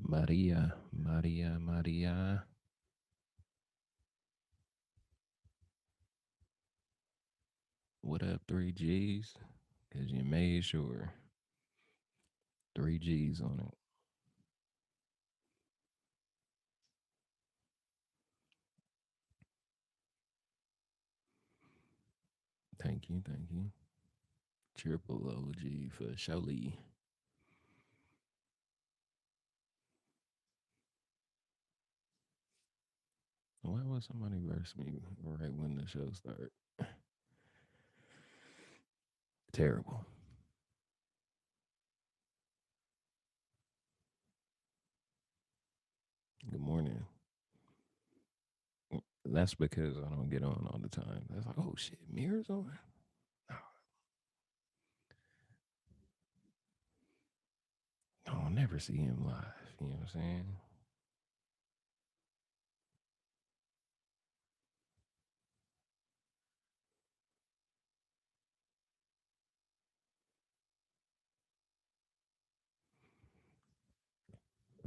Maria, Maria, Maria. What up, 3Gs? Because you made sure 3Gs on it. Thank you, thank you. Triple OG for Shelly. Why would somebody verse me right when the show start? Terrible. Good morning. That's because I don't get on all the time. That's like, oh shit, mirrors on? No, no, I'll never see him live. You know what I'm saying?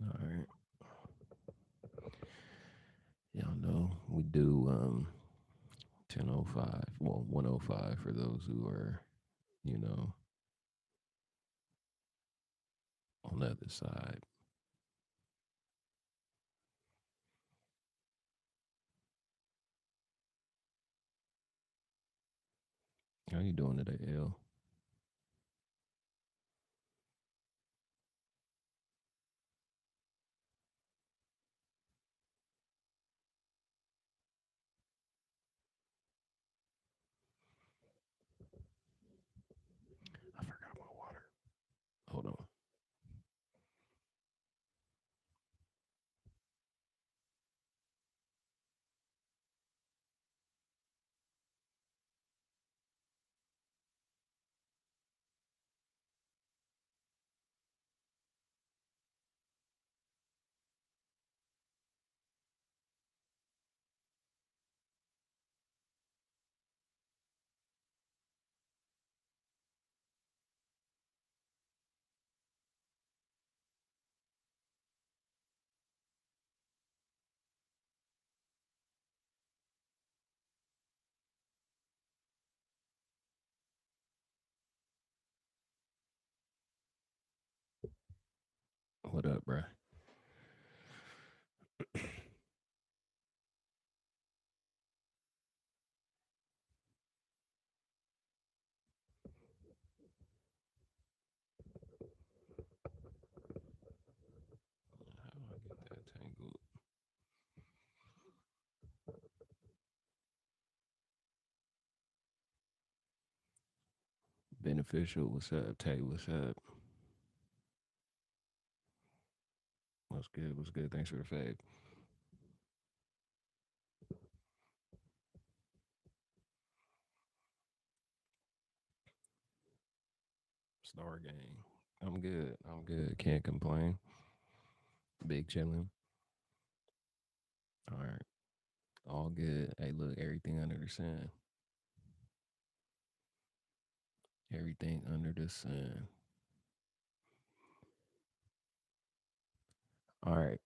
All right. Y'all know we do 10:05, well 105 for those who are, you know, on the other side. How you doing today, L? I forgot my water. Hold on. What up, bruh? How do I get that tangled? Beneficial. What's up, Tay? What's up? What's good? What's good? Thanks for the fade. Star Gang. I'm good. I'm good. Can't complain. Big chillin'. All right. All good. Hey, look, everything under the sun. Everything under the sun. All right.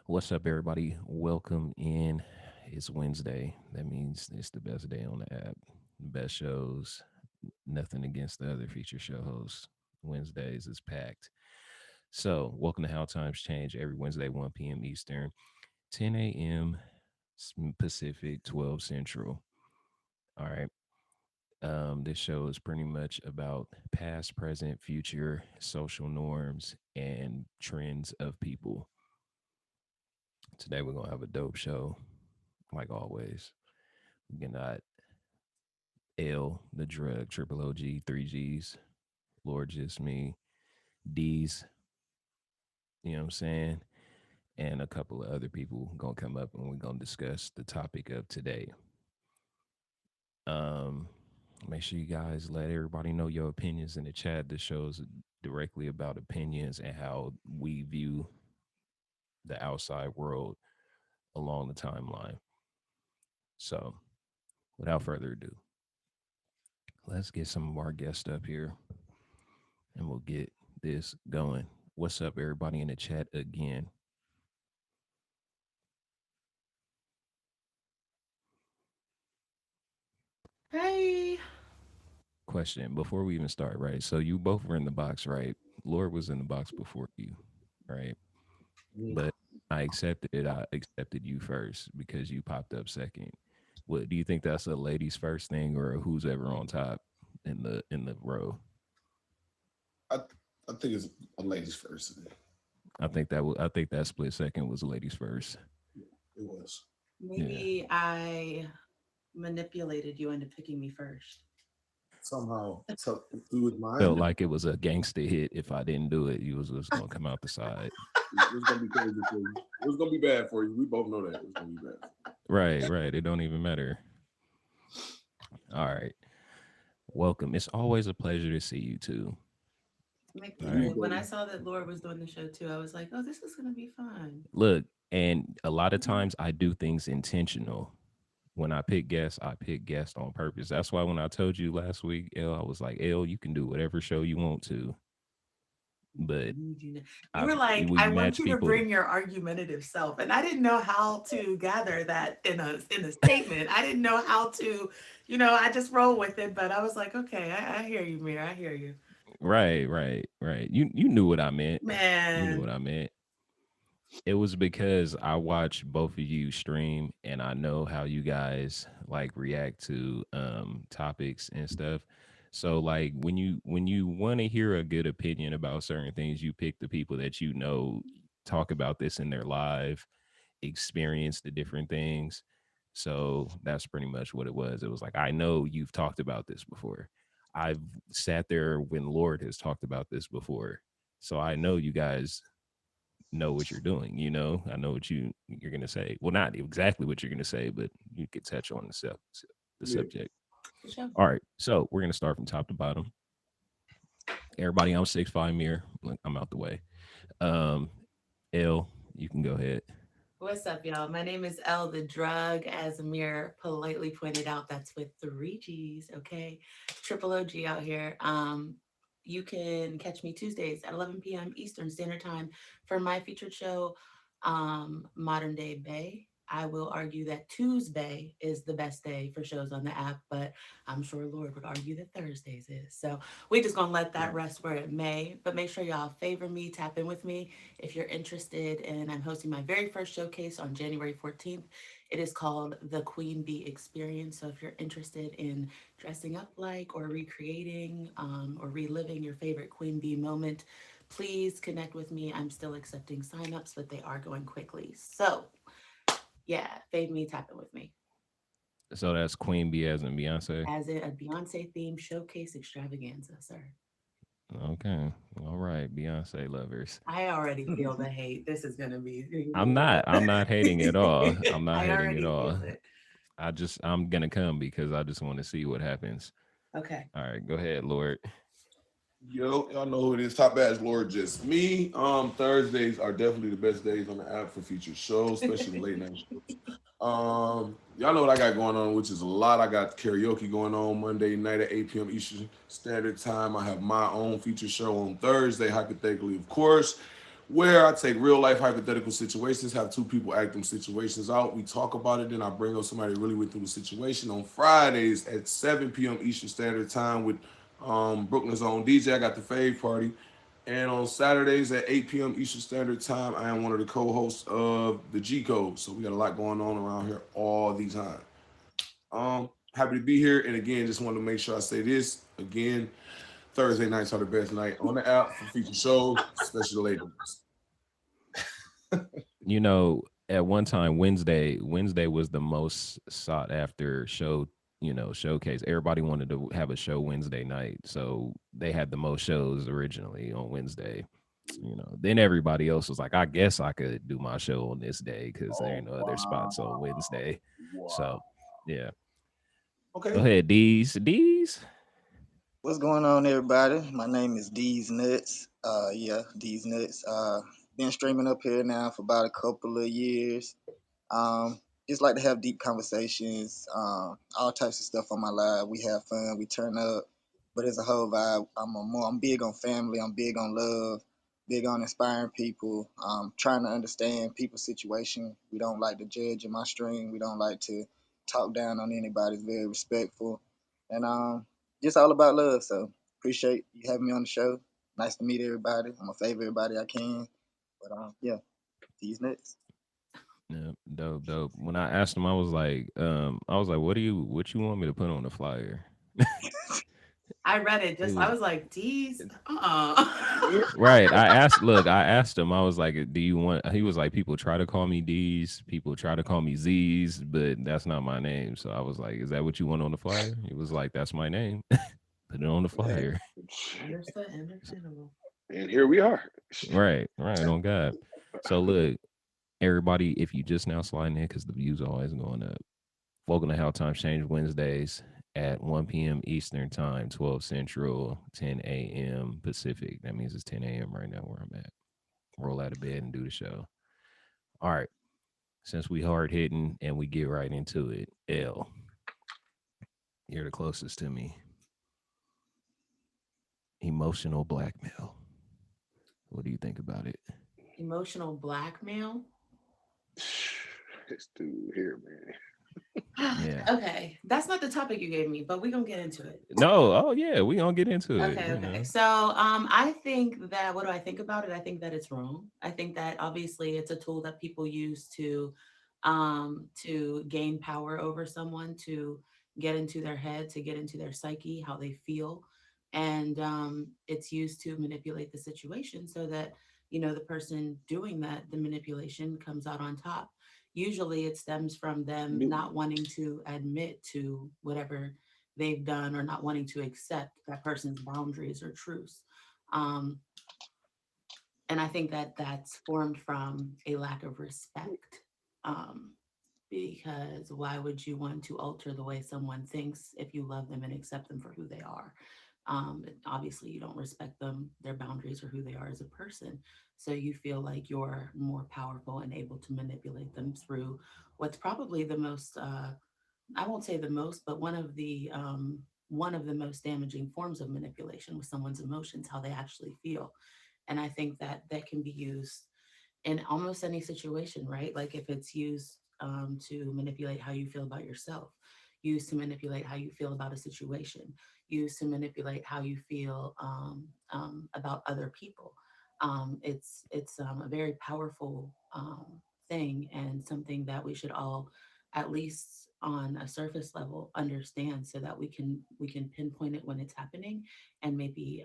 What's up, everybody? Welcome in. It's Wednesday. That means it's the best day on the app. Best shows. Nothing against the other feature show hosts. Wednesdays is packed. So, welcome to How Times Change every Wednesday, 1 p.m. Eastern, 10 a.m. Pacific, 12 Central. All right. This show is pretty much about past, present, future, social norms, and trends of people. Today, we're going to have a dope show, like always. We got L, the drug, triple OG, 3Gs, Lord Just Me, D's, you know what I'm saying? And a couple of other people gonna come up and we're gonna discuss the topic of today. Um, Make sure you guys let everybody know your opinions in the chat. This shows directly about opinions and how we view the outside world along the timeline. So, without further ado, let's get some of our guests up here and we'll get this going. What's up, everybody in the chat again? Hey. Question before we even start, right? So you both were in the box, right? Lord was in the box before you, right? But I accepted it. I accepted you first because you popped up second. What do you think that's a ladies first thing or who's ever on top in the row? I I think it's a ladies first. I think that split second was ladies first. It was. Yeah. Maybe I manipulated you into picking me first. Somehow through his Felt mind. like it was a gangster hit. If I didn't do it, you was just gonna come out the side. It was gonna be crazy for you. It was gonna be bad for you. We both know that it was gonna be bad. Right, right. It don't even matter. All right. Welcome. It's always a pleasure to see you too. All You, right. When baby. I saw that Lord was doing the show too, I was like, oh, this is going to be fun. Look, and a lot of times I do things intentional. When I pick guests, I pick guests on purpose. That's why when I told you last week, L, I was like, L, you can do whatever show you want to, but You were like, we I want match you to people. bring your argumentative self. And I didn't know how to gather that in a statement. I didn't know how to, I just roll with it. But I was like, okay, I hear you, Mir. I hear you. Right, right, right. You knew what I meant. You knew what Man. I meant. It was because I watch both of you stream and I know how you guys like react to topics and stuff. So like when you want to hear a good opinion about certain things, you pick the people that you know talk about this in their live experience the different things. So that's pretty much what it was. It was like I know you've talked about this before. I've sat there when Lord has talked about this before. So I know you guys know what you're doing. I know what you're gonna say. Well, not exactly what you're gonna say, but you could touch on the Yeah. subject. For sure. All right, so we're gonna start from top to bottom. Everybody, I'm 6'5" mirror. I'm out the way. Um, L, you can go ahead. What's up, y'all? My name is Elle the Drug. As Amir politely pointed out, that's with three G's, okay? Triple OG out here. You can catch me Tuesdays at 11 p.m. Eastern Standard Time for my featured show, Modern Day Bay. I will argue that Tuesday is the best day for shows on the app, but I'm sure Lord would argue that Thursdays is. So we just gonna let that rest where it may. But make sure y'all favor me, tap in with me if you're interested. And I'm hosting my very first showcase on January 14th. It is called the Queen Bee Experience. So if you're interested in dressing up like or recreating or reliving your favorite Queen Bee moment, please connect with me. I'm still accepting signups, but they are going quickly. So yeah, fave me, tap in with me. So that's Queen B as in Beyonce. As in a Beyonce themed showcase extravaganza, sir. Okay, all right, Beyonce lovers. I already feel the hate. This is gonna be. I'm not. I'm not hating at all. I'm not I hating at already all. feel it. I'm gonna come because I just want to see what happens. Okay. All right, go ahead, Lord. Yo, y'all know who it is. Top Badge Lord, just me. Thursdays are definitely the best days on the app for featured shows, especially the late night shows. Y'all know what I got going on, which is a lot. I got karaoke going on Monday night at 8 p.m. Eastern Standard Time. I have my own feature show on Thursday, hypothetically, of course, where I take real life hypothetical situations, have two people act them situations out. We talk about it, then I bring up somebody really went through the situation on Fridays at 7 p.m. Eastern Standard Time with Brooklyn's own DJ. I got the Fave Party. And on Saturdays at 8 p.m. Eastern Standard Time, I am one of the co-hosts of the G Code. So we got a lot going on around here all the time. Happy to be here. And again, just want to make sure I say this again. Thursday nights are the best night on the app for feature shows, especially the late ones. You know, at one time Wednesday was the most sought after show, showcase. Everybody wanted to have a show Wednesday night. So they had the most shows originally on Wednesday. Then everybody else was like, I guess I could do my show on this day because there Oh ain't no other wow, spots on Wednesday. wow. So yeah. Go Okay. ahead, D's. What's going on, everybody? My name is D's Nuts. Yeah, D's Nuts. Been streaming up here now for about a couple of years. Um, just like to have deep conversations. All types of stuff on my live. We have fun. We turn up. But as a whole vibe, I'm big on family. I'm big on love. big on inspiring people, trying to understand people's situation. We don't like to judge in my stream. We don't like to talk down on anybody. It's very respectful, and just all about love. So appreciate you having me on the show. Nice to meet everybody. I'm gonna favor everybody I can. But yeah, these nuts. Yeah, dope, dope. When I asked him, I was like, what you want me to put on the flyer? I read it. He Just I was was like, D's. right. I asked him, I was like, do you want, he was like, people try to call me D's, people try to call me Z's, but that's not my name. So I was like, is that what you want on the flyer? He was like, that's my name. Put it on the Yeah. flyer. Understood. Understandable. And here we are. Right, right, on God. So look, everybody, if you just now sliding in, because the views are always going up. Welcome to How Times Change Wednesdays at 1 p.m. Eastern Time, 12 Central, 10 a.m. Pacific. That means it's 10 a.m. right now where I'm at. Roll out of bed and do the show. All right. Since we hard hitting and we get right into it, L, you're the closest to me. Emotional blackmail. What do you think about it? Emotional blackmail. This dude here, man. Yeah. Okay, that's not the topic you gave me, but we're gonna get into it. No. Oh yeah, we gonna get into it. Okay, You okay. know. So I think that what do I think about it? I think that it's wrong. I think that obviously it's a tool that people use to gain power over someone, to get into their head, to get into their psyche, how they feel. And it's used to manipulate the situation so that, the person doing that, the manipulation comes out on top. Usually it stems from them not wanting to admit to whatever they've done or not wanting to accept that person's boundaries or truths. Um, and I think that that's formed from a lack of respect. Um, because why would you want to alter the way someone thinks if you love them and accept them for who they are? Obviously, you don't respect them, their boundaries, or who they are as a person. So you feel like you're more powerful and able to manipulate them through what's probably the most I won't say the most, but one of the most damaging forms of manipulation with someone's emotions, how they actually feel. And I think that that can be used in almost any situation, right? Like if it's used to manipulate how you feel about yourself, used to manipulate how you feel about a situation, used to manipulate how you feel about other people. It's a very powerful thing and something that we should all, at least on a surface level, understand so that we can pinpoint it when it's happening and maybe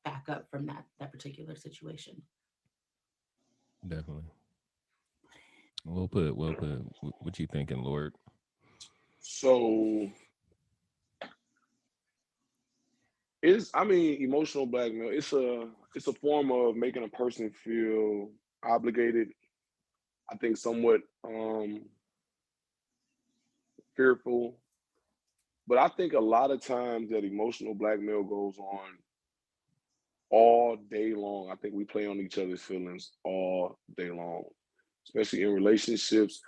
back up from that particular situation. Definitely. Well put. Well put. What you thinking, Lord? So emotional blackmail. It's a form of making a person feel obligated. I think somewhat fearful. But I think a lot of times that emotional blackmail goes on all day long. I think we play on each other's feelings all day long, especially in relationships,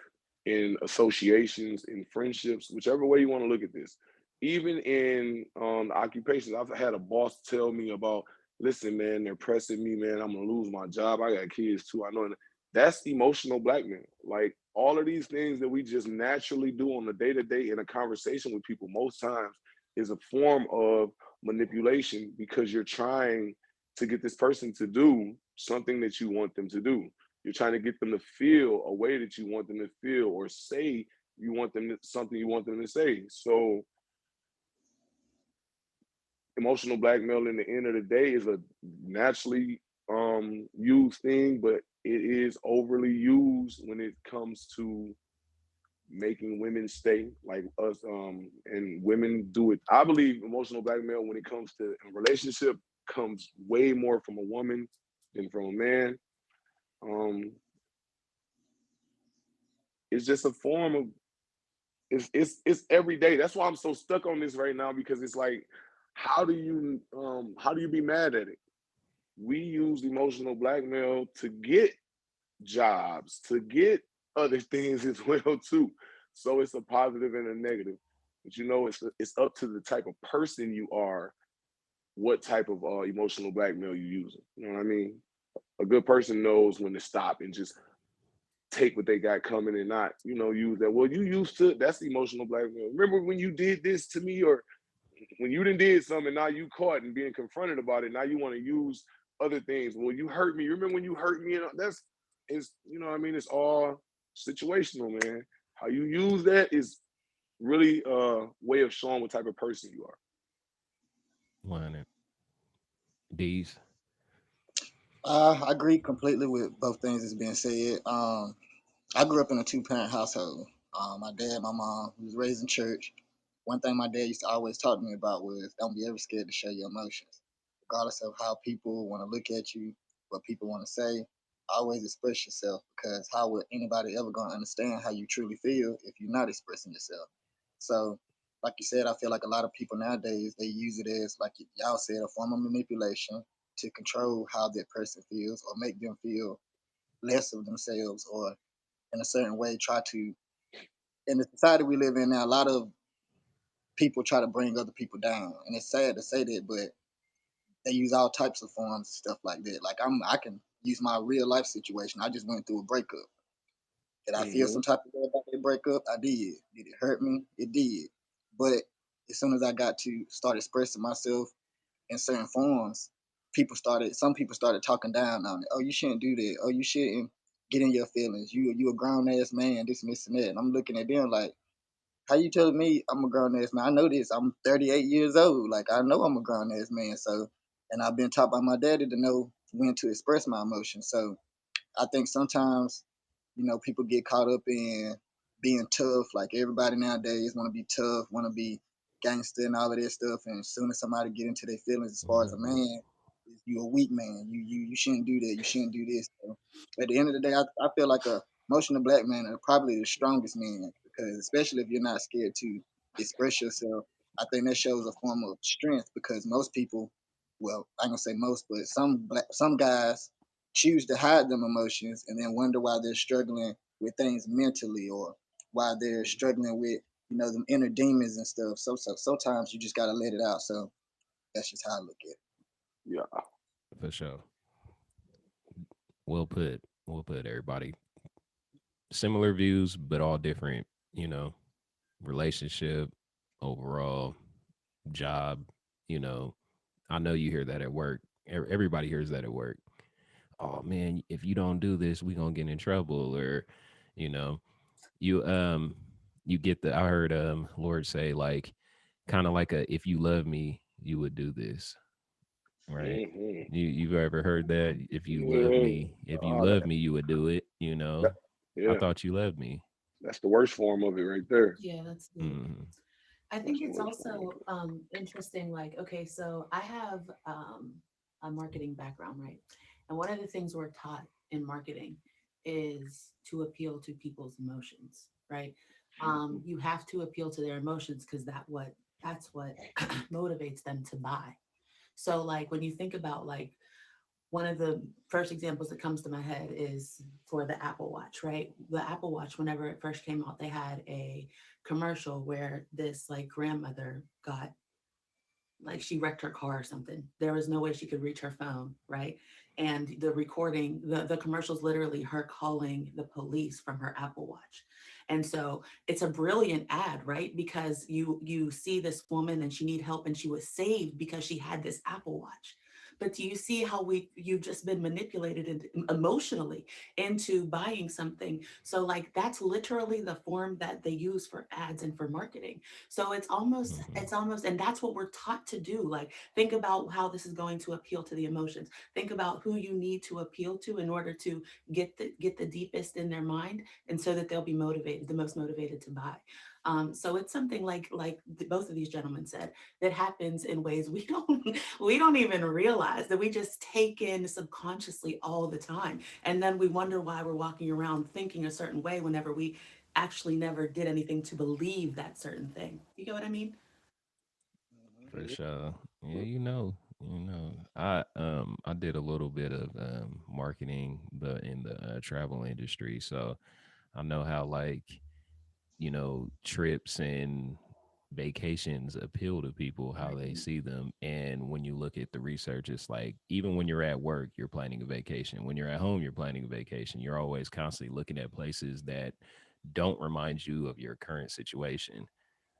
in associations, in friendships, whichever way you want to look at this. Even in occupations, I've had a boss tell me about, listen, man, they're pressing me, man. I'm gonna lose my job. I got kids too. I know that's emotional blackmail. Like all of these things that we just naturally do on the day to day in a conversation with people, most times is a form of manipulation because you're trying to get this person to do something that you want them to do. You're trying to get them to feel a way that you want them to feel or say something you want them to say. So emotional blackmail in the end of the day is a naturally used thing, but it is overly used when it comes to making women stay like us, and women do it. I believe emotional blackmail when it comes to a relationship comes way more from a woman than from a man. um it's just a form of, it's every day. That's why I'm so stuck on this right now, because it's like, how do you be mad at it? We use emotional blackmail to get jobs, to get other things as well too. So it's a positive and a negative. But it's up to the type of person you are what type of emotional blackmail you using. You know what I mean? A good person knows when to stop and just take what they got coming and not, use that. Well, you used to, that's emotional blackmail. Remember when you did this to me, or when you done did something and now you caught and being confronted about it, now you want to use other things. Well, you hurt me. You remember when you hurt me? And that's, it's, what I mean? It's all situational, man. How you use that is really a way of showing what type of person you are. 100. D's. I agree completely with both things that's being said. I grew up in a two-parent household. My dad, my mom was raised in church. One thing my dad used to always talk to me about was don't be ever scared to show your emotions, regardless of how people want to look at you, what people want to say. Always express yourself because how would anybody ever gonna understand how you truly feel if you're not expressing yourself? So, like you said, I feel like a lot of people nowadays they use it as like y'all said a form of manipulation to control how that person feels or make them feel less of themselves or in a certain way try to in the society we live in now a lot of people try to bring other people down and it's sad to say that but they use all types of forms and stuff like that like I can use my real life situation. I just went through a breakup. Did I feel some Hmm. type of way about that breakup? I did it hurt me? It did. But as soon as I got to start expressing myself in certain forms, some people started talking down on it. Oh, you shouldn't do that. Oh, you shouldn't get in your feelings. You a grown ass man, this and this and that. And I'm looking at them like, how you telling me I'm a grown ass man? I know this. I'm 38 years old. Like I know I'm a grown ass man. So and I've been taught by my daddy to know when to express my emotions. So I think sometimes, people get caught up in being tough. Like everybody nowadays want to be tough, want to be gangster and all of that stuff. And as soon as somebody get into their feelings, as far as a Mhm. man, you a weak man. You shouldn't do that. You shouldn't do this. So at the end of the day, I feel like a emotional black man are probably the strongest man because especially if you're not scared to express yourself, I think that shows a form of strength because most people, well, I ain't gonna say most, but some guys choose to hide them emotions and then wonder why they're struggling with things mentally or why they're struggling with them inner demons and stuff. So sometimes you just gotta let it out. So that's just how I look at it. Yeah. For sure. Well put. Well put, everybody. Similar views, but all different, you know, relationship, overall, job, you know. I know you hear that at work. Everybody hears that at work. Oh man, if you don't do this, we gonna get in trouble. Or, you know, you you get the I heard Lord say like kind of like a if you love me, you would do this. Right. Hmm. You've ever heard that? Yeah. If you That, love me, you would do it, you that, know. I yeah. thought you loved me. That's the worst form of it right there. Yeah, that's deep. Mm-hmm. I That's think the it's worst form of also interesting. Like, okay, so I have a marketing background, right? And one of the things we're taught in marketing is to appeal to people's emotions, right? it. You have to appeal to their emotions because that's what motivates them to buy. So, like, when you think about like one of the first examples that comes to my head is for the Apple Watch, right? The Apple Watch, whenever it first came out, they had a commercial where this like grandmother got like she wrecked her car or something. There was no way she could reach her phone, right? And the recording, the commercial's literally her calling the police from her Apple Watch. And so it's a brilliant ad, right? Because you see this woman and she need help and she was saved because she had this Apple Watch. But do you see how you've just been manipulated emotionally into buying something? So like that's literally the form that they use for ads and for marketing. So Mm-hmm. it's almost, and that's what we're taught to do. Like, think about how this is going to appeal to the emotions. Think about who you need to appeal to in order to get the deepest in their mind, and so that they'll be motivated, the most motivated to buy. So it's something both of these gentlemen said that happens in ways we don't we don't even realize that we just take in subconsciously all the time, and then we wonder why we're walking around thinking a certain way whenever we actually never did anything to believe that certain thing. You get what I mean? For Mhm. sure. Yeah, I did a little bit of marketing, but in the travel industry. So I know how like trips and vacations appeal to people, how they Right. see them. And when you look at the research, it's like even when you're at work, you're planning a vacation. When you're at home, you're planning a vacation. You're always constantly looking at places that don't remind you of your current situation.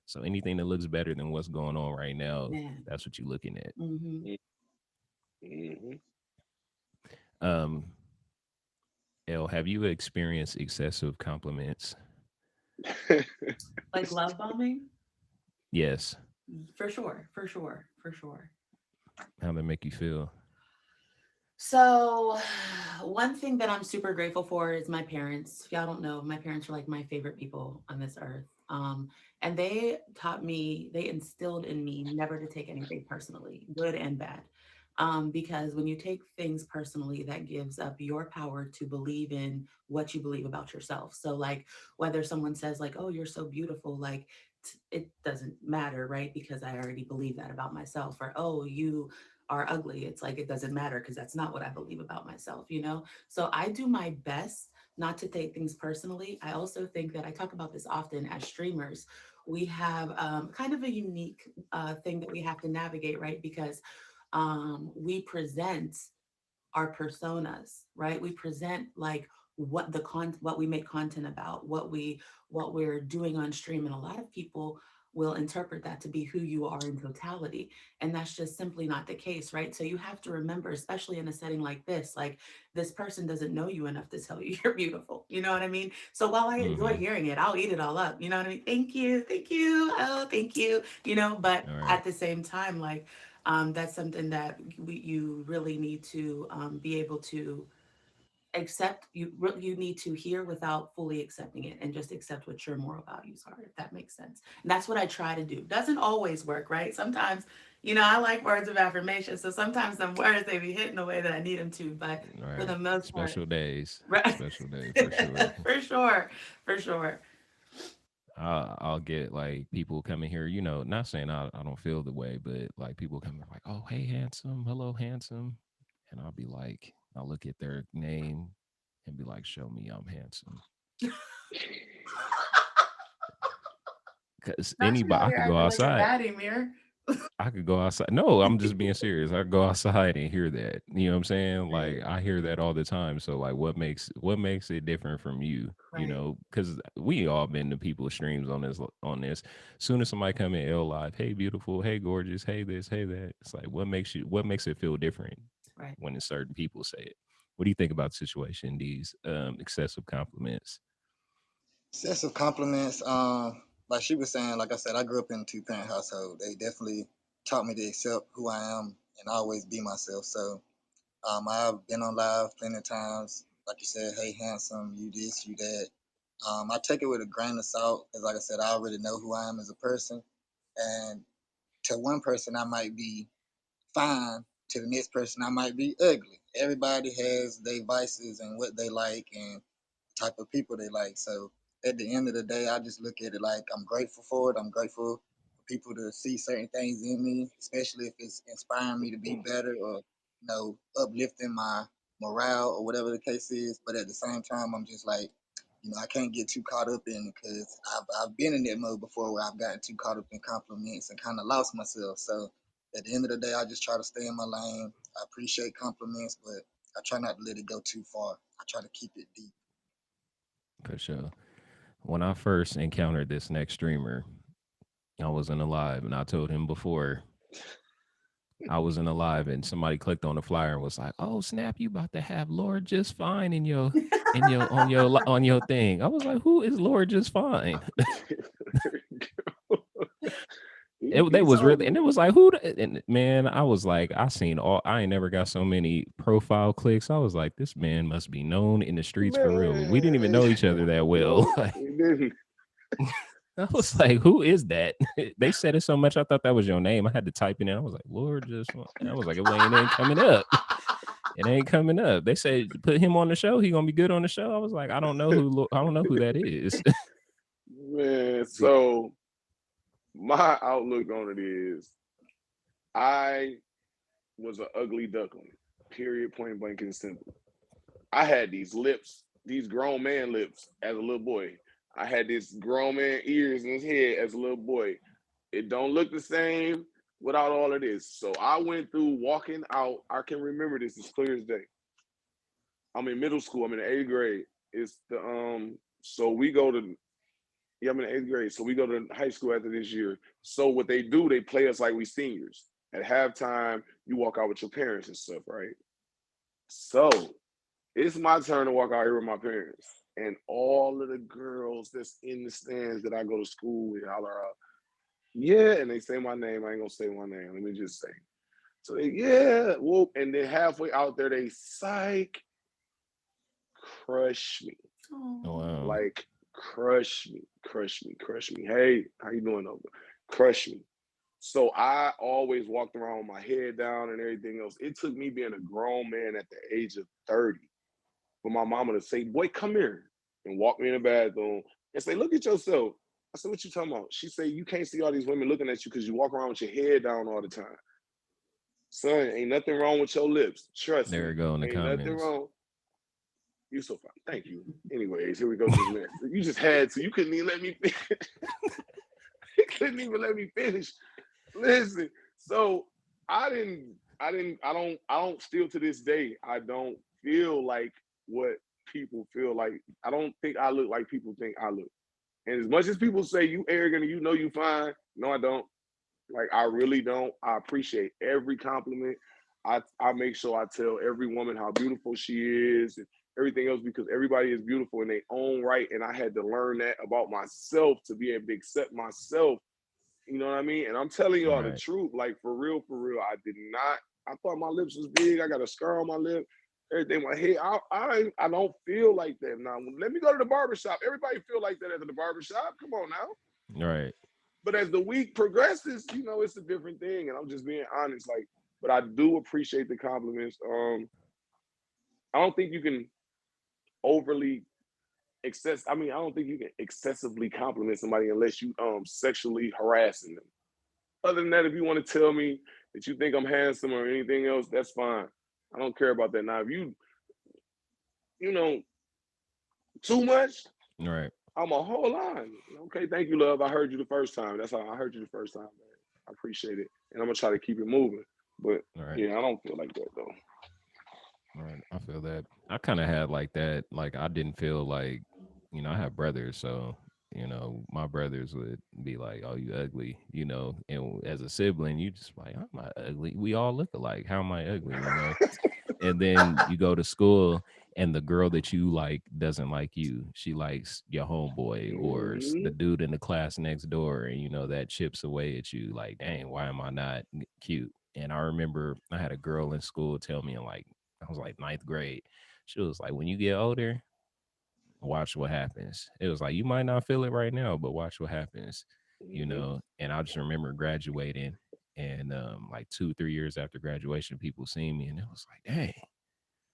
So anything that looks better than what's going on right now, Man. that's what you're looking at. Hmm. Mm-hmm. Um, Elle, have you experienced excessive compliments? Like love bombing? Yes. For sure. For sure. For sure. How they make you feel? So, one thing that I'm super grateful for is my parents. If y'all don't know, my parents are like my favorite people on this earth. And they taught me, they instilled in me never to take anything personally, good and bad. Because when you take things personally, that gives up your power to believe in what you believe about yourself. So, like, whether someone says, like, oh, you're so beautiful, like, it doesn't matter, right? Because I already believe that about myself. Or, oh, you are ugly. It's like it doesn't matter because that's not what I believe about myself, you know? So I do my best not to take things personally. I also think that I talk about this often as streamers. We have kind of a unique thing that we have to navigate, right? Because we present our personas, right? We present like what we make content about, what we're doing on stream, and a lot of people will interpret that to be who you are in totality, and that's just simply not the case, right? So you have to remember, especially in a setting like this, like this person doesn't know you enough to tell you you're beautiful. You know what I mean? So while I enjoy Mm-hmm. hearing it, I'll eat it all up. You know what I mean? Thank you, oh, thank you. You know, but All right. at the same time, like that's something that you really need to be able to accept. You need to hear without fully accepting it, and just accept what your moral values are, if that makes sense. And that's what I try to do. Doesn't always work, right? Sometimes, I like words of affirmation, so sometimes some words they be hitting the way that I need them to, but All for right. the most part, Special days. right. Special day for sure. For sure, for sure. I'll get like people coming here, not saying I don't feel the way, but like people coming like, oh, hey, handsome. Hello, handsome. And I'll be like, I'll look at their name and be like, show me I'm handsome. Because Not you anybody, out I here could go acting like a outside. baddie, mirror. I could go outside. No, I'm just being serious. I could go outside and hear that. You know what I'm saying? Like Right, I hear that all the time. So like what makes it different from you? right. Because we all been to people's streams on this. Soon as somebody come in L live, hey beautiful, hey gorgeous, hey this, hey that. It's like what makes it feel different Right. when certain people say it? What do you think about the situation, these excessive compliments? Excessive compliments. Like she was saying, like I said, I grew up in a two-parent household. They definitely taught me to accept who I am and always be myself. So I've been on live plenty of times. Like you said, hey, handsome, you this, you that. I take it with a grain of salt because, like I said, I already know who I am as a person. And to one person, I might be fine. To the next person, I might be ugly. Everybody has their vices and what they like and type of people they like. So at the end of the day, I just look at it like I'm grateful for it. I'm grateful for people to see certain things in me, especially if it's inspiring me to be better or uplifting my morale or whatever the case is. But at the same time, I'm just like, I can't get too caught up in it because I've been in that mode before where I've gotten too caught up in compliments and kind of lost myself. So at the end of the day, I just try to stay in my lane. I appreciate compliments, but I try not to let it go too far. I try to keep it deep. For sure. When I first encountered this next streamer, I wasn't alive, and I told him before I was in a live and somebody clicked on the flyer and was like, "Oh snap, you about to have Lord Just Fine in your thing." I was like, "Who is Lord Just Fine?" He They gets was on really, and me. it was like, "Who?" And man, I was like, I seen all. I ain't never got so many profile clicks. I was like, this man must be known in the streets for real. We didn't even Man, know each other that well. no, Like, he didn't. I was like, "Who is that?" They said it so much, I thought that was your name. I had to type it in. I was like, "Lord Just Fine." I was like, "It ain't coming up." It ain't coming up. They said put him on the show. He gonna be good on the show. I was like, I don't know who that is. Man, so my outlook on it is I was an ugly duckling. Period, point blank and simple. I had these lips, these grown man lips as a little boy. I had this grown man ears in his head as a little boy. It don't look the same without all of this. So I went through walking out. I can remember this as clear as day. I'm in middle school. I'm in the 8th grade. It's the so we go to yeah, I'm in the 8th grade. So we go to high school after this year. So what they do, they play us like we seniors. At halftime, you walk out with your parents and stuff, right? So it's my turn to walk out here with my parents. And all of the girls that's in the stands that I go to school with holler out, yeah, and they say my name. I ain't gonna say my name. Let me just say. So they, yeah, whoop. And then halfway out there, they psych, crush me. Oh, Oh, wow. Like crush me, crush me, crush me. Hey, how you doing over? Crush me. So I always walked around with my head down and everything else. It took me being a grown man at the age of 30 for my mama to say, boy, come here, and walk me in the bathroom and say, look at yourself. I said, what you talking about? She said, you can't see all these women looking at you because you walk around with your head down all the time. Son, ain't nothing wrong with your lips. Trust There me. we go in the Ain't nothing comments. wrong. You so fine. Thank you. Anyways, here we go to the next. You just had to. You couldn't even let me finish. You couldn't even let me finish. Listen. So I don't still to this day, I don't feel like what people feel like. I don't think I look like people think I look. And as much as people say you arrogant and you know you fine, no, I don't. Like I really don't. I appreciate every compliment. I make sure I tell every woman how beautiful she is and everything else because everybody is beautiful in their own right. And I had to learn that about myself to be able to accept myself. You know what I mean? And I'm telling y'all the Right. truth, like for real, I did not. I thought my lips was big. I got a scar on my lip. Everything, my head. I don't feel like that now. Let me go to the barbershop. Everybody feel like that at the barbershop. Come on now. Right. But as the week progresses, you know, it's a different thing. And I'm just being honest. Like, but I do appreciate the compliments. I don't think you can overly I don't think you can excessively compliment somebody unless you sexually harassing them. Other than that, if you want to tell me that you think I'm handsome or anything else, that's fine. I don't care about that. Now, if you know, too much, Right. I'm a whole line. Okay, thank you, love. I heard you the first time. That's how I heard you the first time, man. I appreciate it. And I'm gonna try to keep it moving. But Right. yeah, I don't feel like that though. Right. I feel that. I kind of had like that. Like I didn't feel like, I have brothers, so my brothers would be like, "Oh, you ugly," and as a sibling, you just like, "I'm not ugly. We all look alike. How am I ugly?" And then you go to school and the girl that you like doesn't like you. She likes your homeboy or the Mhm. dude in the class next door, and that chips away at you. Like, dang, why am I not cute? And I remember I had a girl in school tell me, like, I was like ninth grade. She was like, when you get older, watch what happens. It was like, you might not feel it right now, but watch what happens, Mhm. And I just remember graduating and like 2-3 years after graduation, people seeing me and it was like, dang,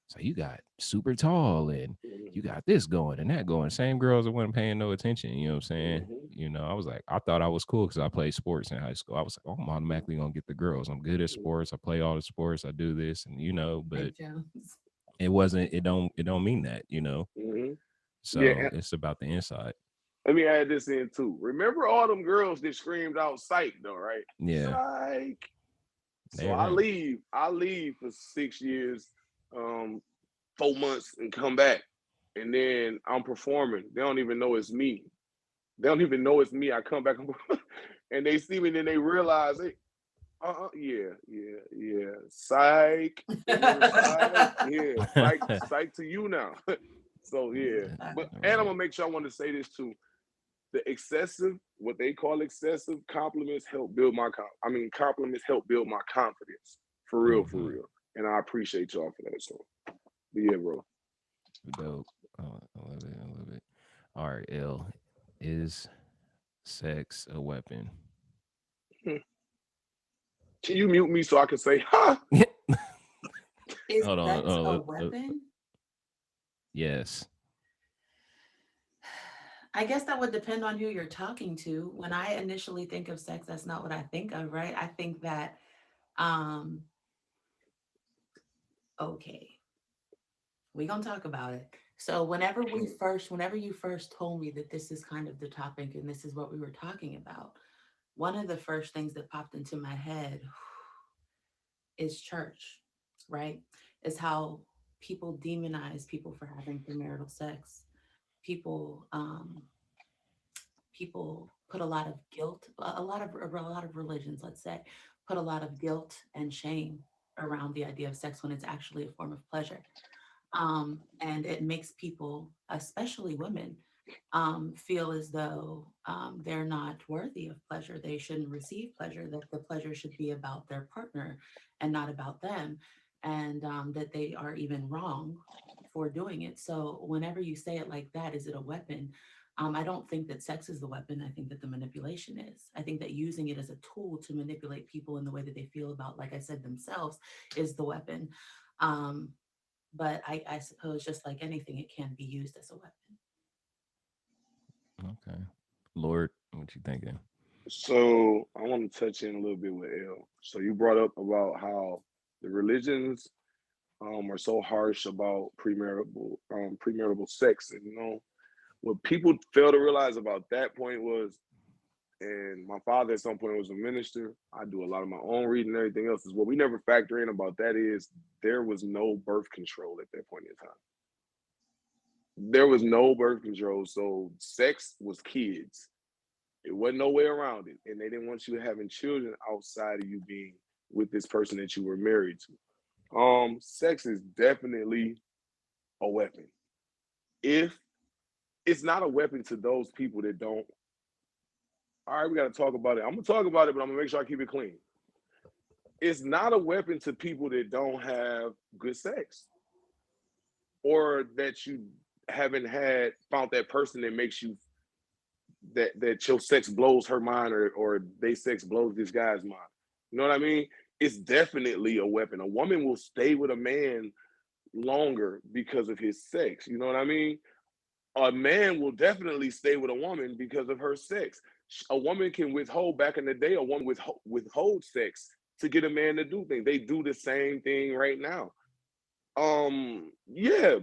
so you got super tall and you got this going and that going. Same girls that wasn't paying no attention, you know what I'm saying? Mhm. I was like, I thought I was cool because I played sports in high school. I was like, oh, I'm automatically gonna get the girls. I'm good at sports. I play all the sports. I do this, and but Big Jones. it don't mean that, Mhm. Yeah, So and it's about the inside. let me add this in too. Remember all them girls that screamed out psych though, right? Yeah, Psych. So they're right. I leave for 6 years, 4 months and come back. And then I'm performing. They don't even know it's me. They don't even know it's me. I come back and they see me and then they realize, hey, yeah. Psych. You heard psych? Yeah, psych to you now. So yeah. But and I'm Right. gonna make sure I want to say this too. The excessive, what they call excessive compliments help build compliments help build my confidence. For real, for Mm-hmm. real. And I appreciate y'all for that. So but yeah, bro. Dope. Oh, I love it. I love it. All right, L. Is sex a weapon? Hmm. Can you mute me so I can say, ha? Is Hold on. sex a Uh, weapon? yes. I guess that would depend on who you're talking to. When I initially think of sex, that's not what I think of, right? I think that, um, okay, we're gonna talk about it. So whenever you first told me that this is kind of the topic and this is what we were talking about, one of the first things that popped into my head is church, right? Is how people demonize people for having premarital sex. People people put a lot of guilt, a lot of religions, let's say, put a lot of guilt and shame around the idea of sex when it's actually a form of pleasure. And it makes people, especially women, feel as though they're not worthy of pleasure. They shouldn't receive pleasure, that the pleasure should be about their partner and not about them, and that they are even wrong for doing it. So, whenever you say it like that, is it a weapon? I don't think that sex is the weapon. I think that the manipulation is. I think that using it as a tool to manipulate people in the way that they feel about, like I said, themselves is the weapon. Um, but I suppose just like anything, it can be used as a weapon. Okay. Lord, what you thinking? So I want to touch in a little bit with L. So you brought up about how the religions are so harsh about premarital sex, and what people fail to realize about that point was, and my father at some point was a minister. I do a lot of my own reading and everything else. Is what we never factor in about that is there was no birth control at that point in time. There was no birth control, so sex was kids. It wasn't no way around it, and they didn't want you having children outside of you being with this person that you were married to. Sex is definitely a weapon. If it's not a weapon to those people that don't, all right, we got to talk about it. I'm gonna talk about it, but I'm gonna make sure I keep it clean. It's not a weapon to people that don't have good sex, or that you haven't had found that person that makes you that your sex blows her mind, or they sex blows this guy's mind. You know what I mean? It's definitely a weapon. A woman will stay with a man longer because of his sex. You know what I mean? A man will definitely stay with a woman because of her sex. A woman can withhold, back in the day, a woman withhold sex to get a man to do things. They do the same thing right now. Yeah,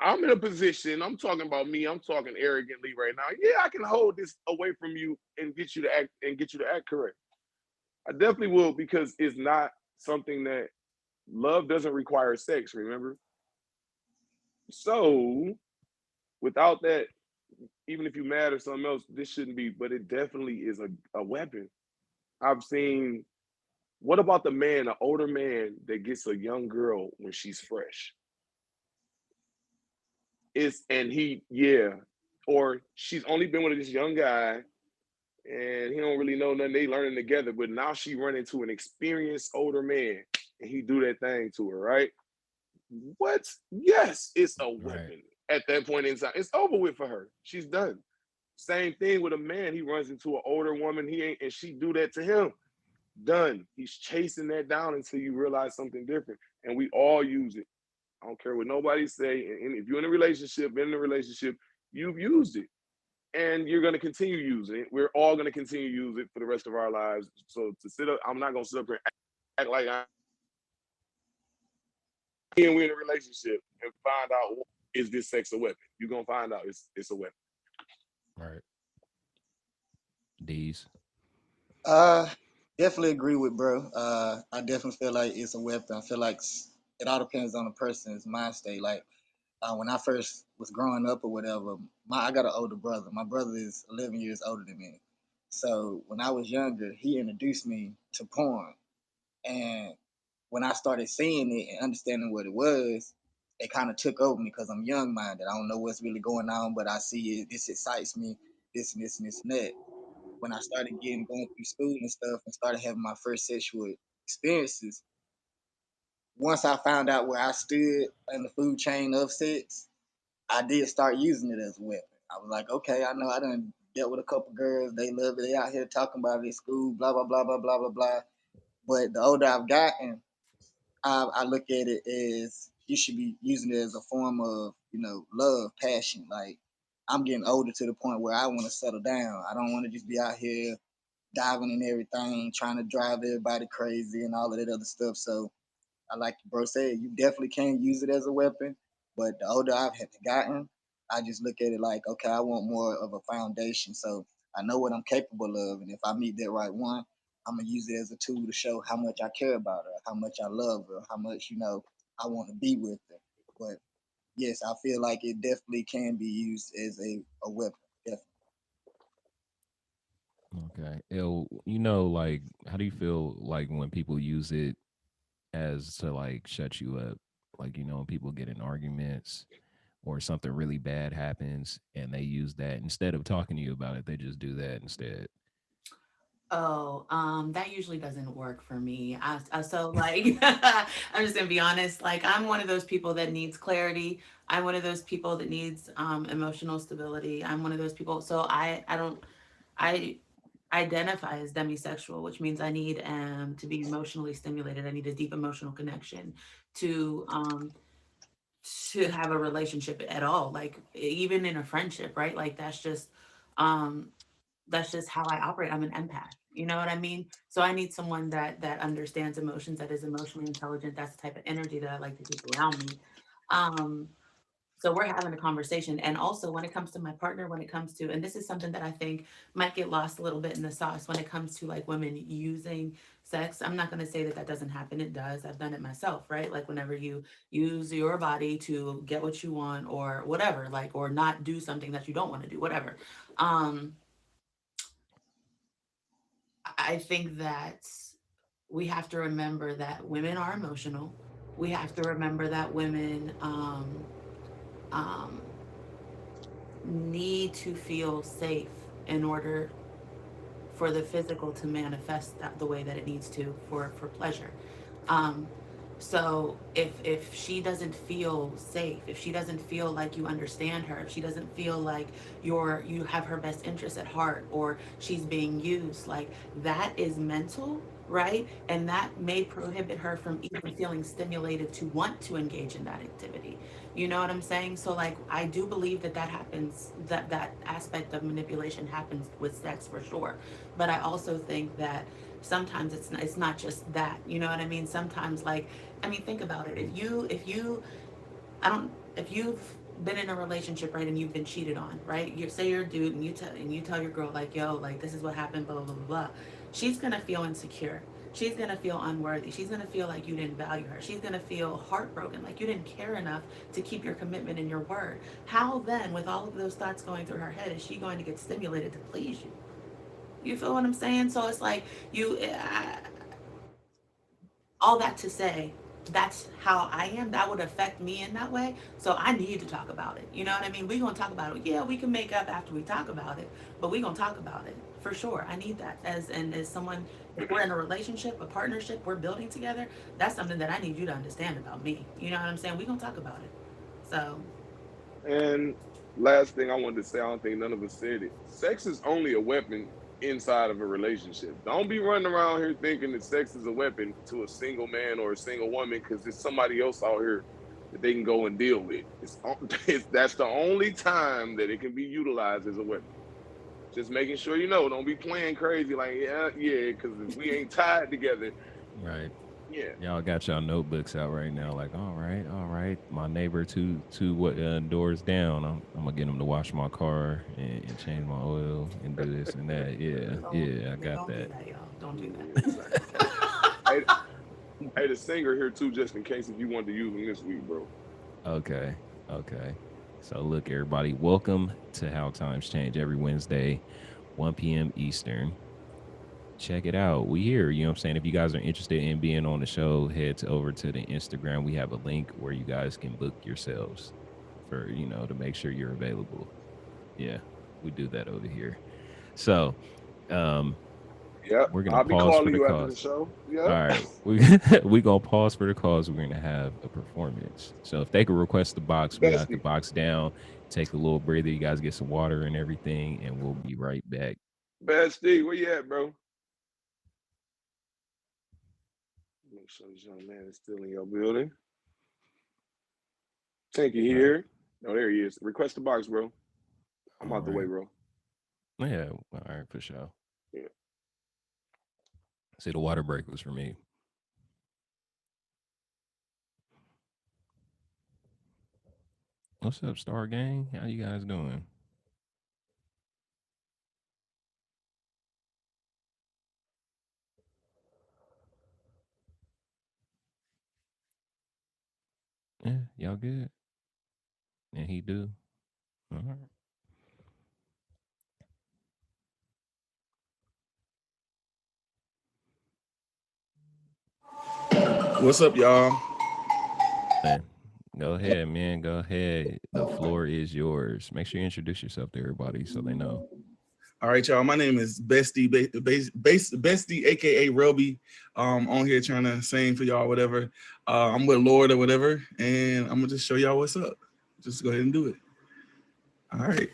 I'm in a position, I'm talking about me, I'm talking arrogantly right now. Yeah, I can hold this away from you and get you to act correct. I definitely will, because it's not something that love doesn't require sex, remember? So without that, even if you're mad or something else, this shouldn't be, but it definitely is a weapon. I've seen, what about the man, an older man that gets a young girl when she's fresh? It's and he, yeah, or she's only been with this young guy and he don't really know nothing. They learning together, but now she run into an experienced older man and he do that thing to her, right? What? Yes, it's a Right. weapon. At that point in time, it's over with for her. She's done. Same thing with a man. He runs into an older woman. He ain't, and she do that to him. Done. He's chasing that down until you realize something different. And we all use it. I don't care what nobody say. And if you're in a relationship, been in a relationship, you've used it, and you're going to continue using it. We're all going to continue to use it for the rest of our lives. So to sit up, I'm not going to sit up here and act like we're in a relationship and find out, is this sex a weapon? You're going to find out it's a weapon. Right. D's. Uh, Definitely agree with bro. I definitely feel like it's a weapon. I feel like it all depends on the person's mind state. Like when I first was growing up or whatever, I got an older brother. My brother is 11 years older than me. So when I was younger, he introduced me to porn, and when I started seeing it and understanding what it was, it kind of took over me because I'm young minded. I don't know what's really going on, but I see it. This excites me. This and this and this and that. When I started going through school and stuff and started having my first sexual experiences, once I found out where I stood in the food chain of sex, I did start using it as a weapon. I was like, okay, I know I done dealt with a couple girls. They love it. They out here talking about it at school, blah, blah, blah, blah, blah, blah, blah. But the older I've gotten, I look at it as you should be using it as a form of, love, passion. Like I'm getting older to the point where I want to settle down. I don't want to just be out here diving in everything, trying to drive everybody crazy and all of that other stuff. So I like bro said, you definitely can use it as a weapon. But the older I've gotten, I just look at it like, okay, I want more of a foundation. So I know what I'm capable of, and if I meet that right one, I'm gonna use it as a tool to show how much I care about her, how much I love her, how much I want to be with her. But yes, I feel like it definitely can be used as a weapon. Definitely. Okay. Like, how do you feel like when people use it as to like shut you up? Like, when people get in arguments or something really bad happens and they use that instead of talking to you about it, they just do that instead. Oh, that usually doesn't work for me. So like, I'm just gonna be honest. Like, I'm one of those people that needs clarity. I'm one of those people that needs emotional stability. I'm one of those people. So I don't I identify as demisexual, which means I need to be emotionally stimulated. I need a deep emotional connection to have a relationship at all. Like even in a friendship, right? Like um that's just how I operate. I'm an empath. You know what I mean? So I need someone that understands emotions, that is emotionally intelligent. That's the type of energy that I like to keep around me. Um, so we're having a conversation. And also when it comes to my partner, when it comes to, and this is something that I think might get lost a little bit in the sauce when it comes to like women using sex. I'm not going to say that that doesn't happen. It does. I've done it myself, right? Like whenever you use your body to get what you want or whatever, like, or not do something that you don't want to do, whatever. Um, I think that we have to remember that women are emotional. We have to remember that women um, need to feel safe in order for the physical to manifest the way that it needs to for pleasure. Um, so if she doesn't feel safe, if she doesn't feel like you understand her, if she doesn't feel like you have her best interest at heart, or she's being used, like that is mental, right? And that may prohibit her from even feeling stimulated to want to engage in that activity. You know what I'm saying? So like I do believe that that happens, that aspect of manipulation happens with sex for sure. But I also think that sometimes it's not just that. You know what I mean? Sometimes like I mean think about it. If you I don't if you've been in a relationship, right, and you've been cheated on, right? You say you're a dude and you tell your girl like, yo, like this is what happened, blah blah blah blah. She's gonna feel insecure. She's gonna feel unworthy. She's gonna feel like you didn't value her. She's gonna feel heartbroken, like you didn't care enough to keep your commitment and your word. How then, with all of those thoughts going through her head, is she going to get stimulated to please you? You feel what I'm saying? So it's like all that to say, that's how I am. That would affect me in that way. So I need to talk about it. You know what I mean? We're gonna talk about it. Yeah, we can make up after we talk about it, but we're gonna talk about it for sure. I need that as someone. If we're in a relationship, a partnership, we're building together. That's something that I need you to understand about me. You know what I'm saying? We're gonna talk about it. So And last thing I wanted to say, I don't think none of us said it. Sex is only a weapon inside of a relationship. Don't be running around here thinking that sex is a weapon to a single man or a single woman because there's somebody else out here that they can go and deal with. That's the only time that it can be utilized as a weapon. Just making sure you know. Don't be playing crazy like yeah, because if we ain't tied together, Right. yeah, Y'all got y'all notebooks out right now, like, all right, all right. My neighbor two what doors down. I'm gonna get him to wash my car and change my oil and do this and that. Yeah, yeah, I got don't do that. that, y'all. Don't do yeah. that. Hey, hey, the singer here too, just in case if you wanted to use them this week, bro. Okay, okay. So look, everybody, welcome to How Times Change every Wednesday, 1 p.m. Eastern. Check it out. We here. You know what I'm saying? If you guys are interested in being on the show, over to the Instagram. We have a link where you guys can book yourselves for, to make sure you're available. Yeah, we do that over here. So, um, Yep, we're gonna I'll be pause for calling the you after the cause. show. All Yep. right, we gonna pause for the cause. We're gonna have a performance. So if they could request the box, we got the Bestie, box down. Take a little breather. You guys get some water and everything, and we'll be right back. Bestie, where you at, bro? Make sure this young man is still in your building. Tank you All right. here. Oh, there he is. Request the box, bro. I'm All out the way, right. bro. Yeah. All right, for sure. Yeah. See, the water break was for me. What's up, Star Gang? How you guys doing? Yeah, y'all good? And he do. All right. What's up, y'all? Man, go ahead, man. Go ahead. The floor is yours. Make sure you introduce yourself to everybody so they know. All right, y'all. My name is Bestie, aka Roby. On here trying to sing for y'all, whatever. I'm with Lord or whatever, and I'm gonna just show y'all what's up. Just go ahead and do it. All right.